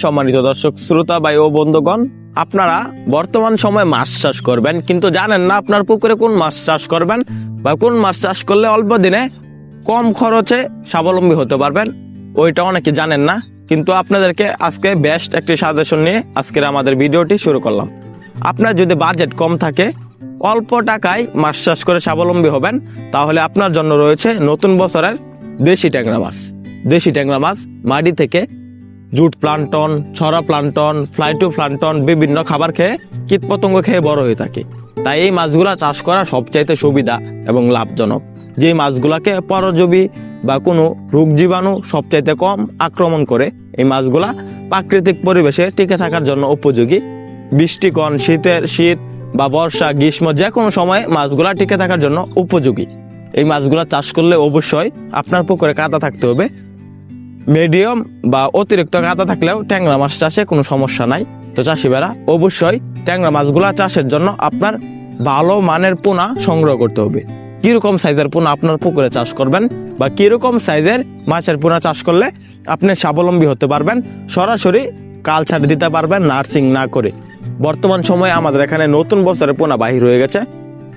সম্মানিত দর্শক শ্রোতা ভাই ও বন্ধুগণ, আপনারা বর্তমান সময়ে মাছ চাষ করবেন কিন্তু জানেন না আপনার পুকুরে কোন মাছ চাষ করবেন বা কোন মাছ চাষ করলে অল্প দিনে কম খরচে স্বাবলম্বী হতে পারবেন, ওইটা অনেকে জানেন না। কিন্তু আপনাদেরকে আজকে বেস্ট একটি সাজেশন নিয়ে আজকের আমাদের ভিডিওটি শুরু করলাম। আপনার যদি বাজেট কম থাকে, অল্প টাকায় মাছ চাষ করে স্বাবলম্বী হবেন, তাহলে আপনার জন্য রয়েছে নতুন বছরের দেশি ট্যাংরা মাছ। দেশি ট্যাংরা মাছ মাটি থেকে জুট প্লান্টন, ছড়া প্লান্টন, ফ্লাইটু প্লান্টন বিভিন্ন খাবার খেয়ে কীটপতঙ্গ খেয়ে বড় হয়ে থাকে। তাই এই মাছগুলা চাষ করা সবচাইতে সুবিধা এবং লাভজনক। যে মাছগুলাকে পরজীবী বা কোনো রোগ জীবাণু সবচাইতে কম আক্রমণ করে, এই মাছগুলা প্রাকৃতিক পরিবেশে টিকে থাকার জন্য উপযোগী। বৃষ্টিকণ, শীত বা বর্ষা, গ্রীষ্ম যে কোনো সময়ে মাছগুলা টিকে থাকার জন্য উপযোগী। এই মাছগুলা চাষ করলে অবশ্যই আপনার পুকুরে কাদা থাকতে হবে। মিডিয়াম বা অতিরিক্ত কাদা থাকলেও ট্যাংরা মাছ চাষে কোনো সমস্যা নাই। তো চাষি ভাইরা অবশ্যই ট্যাংরা মাছগুলা চাষের জন্য আপনার ভালো মানের পোনা সংগ্রহ করতে হবে। কিরকম সাইজের পোনা আপনার পুকুরে চাষ করবেন বা কিরকম সাইজের মাছের পোনা চাষ করলে আপনি স্বাবলম্বী হতে পারবেন, সরাসরি কালচার দিতে পারবেন নার্সিং না করে। বর্তমান সময়ে আমাদের এখানে নতুন বছরের পোনা বাহির হয়ে গেছে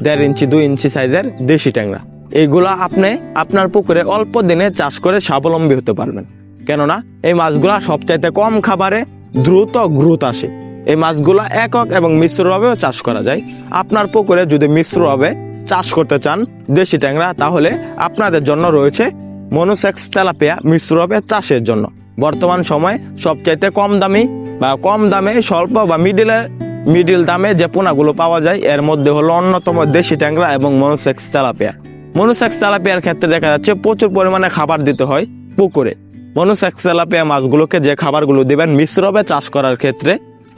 1.5 ইঞ্চি 2 ইঞ্চি সাইজের দেশি ট্যাংরা। এইগুলা আপনি আপনার পুকুরে অল্প দিনে চাষ করে স্বাবলম্বী হতে পারবেন, কেননা এই মাছগুলা সবচাইতে কম খাবারে দ্রুত গ্রোথ আসে। এই মাছগুলা একক এবং মিশ্রভাবেও চাষ করা যায়। আপনার পুকুরে যদি মিশ্রভাবে চাষ করতে চান দেশি ট্যাংরা, তাহলে আপনাদের জন্য রয়েছে মনোসেক্স তেলাপিয়া মিশ্রভাবে চাষের জন্য। বর্তমান সময়ে সবচাইতে কম দামে স্বল্প বা মিডিল দামে যে পোনাগুলো পাওয়া যায়, এর মধ্যে হলো অন্যতম দেশি ট্যাংরা এবং মনোসেক্স তেলাপিয়া। মনোসেক্স তেলাপিয়ার ক্ষেত্রে দেখা যাচ্ছে প্রচুর পরিমাণে খাবার দিতে হয় পুকুরে। মনোসেক্স তেলাপিয়া মাছগুলোকে যে খাবারগুলো দিবেন মিশ্রভাবে চাষ করার ক্ষেত্রে,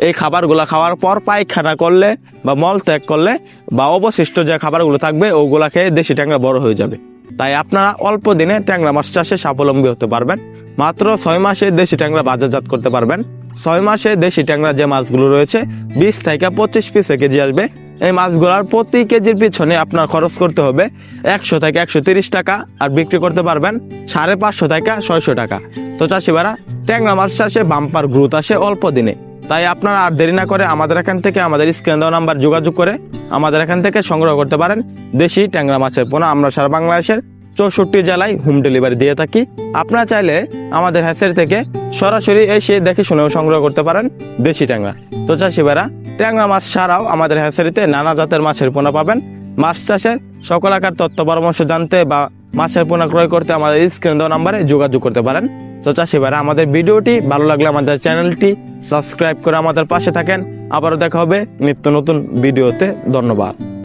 এই খাবারগুলো খাওয়ার পর পায়খানা করলে বা মল ত্যাগ করলে বা অবশিষ্ট যে খাবারগুলো থাকবে ওগুলা খেয়ে দেশি ট্যাংরা বড় হয়ে যাবে। তাই আপনারা অল্প দিনে ট্যাংরা মাছ চাষে স্বাবলম্বী হতে পারবেন। মাত্র 6 মাসে দেশি ট্যাংরা বাজারজাত করতে পারবেন। 6 মাসে দেশি ট্যাংরা যে মাছগুলো রয়েছে 20 থেকে 25 পিসে কেজি আসবে। এই মাছগুলোর প্রতি কেজির পিছনে আপনার খরচ করতে হবে 100 থেকে 130 টাকা, আর বিক্রি করতে পারবেন 550 থেকে 600 টাকা। তো চাষিবারা ট্যাংরা মাছ চাষে বাম্পার গ্রোথ আসে অল্প দিনে। তাই আপনারা আর দেরি না করে আমাদের এখান থেকে আমাদের স্ক্রিনে দেওয়া নাম্বার যোগাযোগ করে আমাদের এখান থেকে সংগ্রহ করতে পারেন দেশি ট্যাংরা মাছের পোনা। আমরা সারা বাংলাদেশের 64 জেলায় হোম ডেলিভারি দিয়ে থাকি। আপনারা চাইলে আমাদের হ্যাচারি থেকে সরাসরি এসে দেখে শুনেও সংগ্রহ করতে পারেন দেশি ট্যাংরা। তো চাষিবারা ট্যাংরা মাছ ছাড়াও আমাদের হ্যাচারিতে নানা জাতের মাছের পোনা পাবেন। মাছ চাষের সকল আকার তথ্য পরামর্শ জানতে বা মাছের পোনা ক্রয় করতে আমাদের স্ক্রিনে দেওয়া নাম্বারে যোগাযোগ করতে পারেন। তো চাষিবারা আমাদের ভিডিওটি ভালো লাগলে আমাদের চ্যানেলটি সাবস্ক্রাইব করে আমাদের পাশে থাকেন। আবারও দেখা হবে নিত্য নতুন ভিডিওতে। ধন্যবাদ।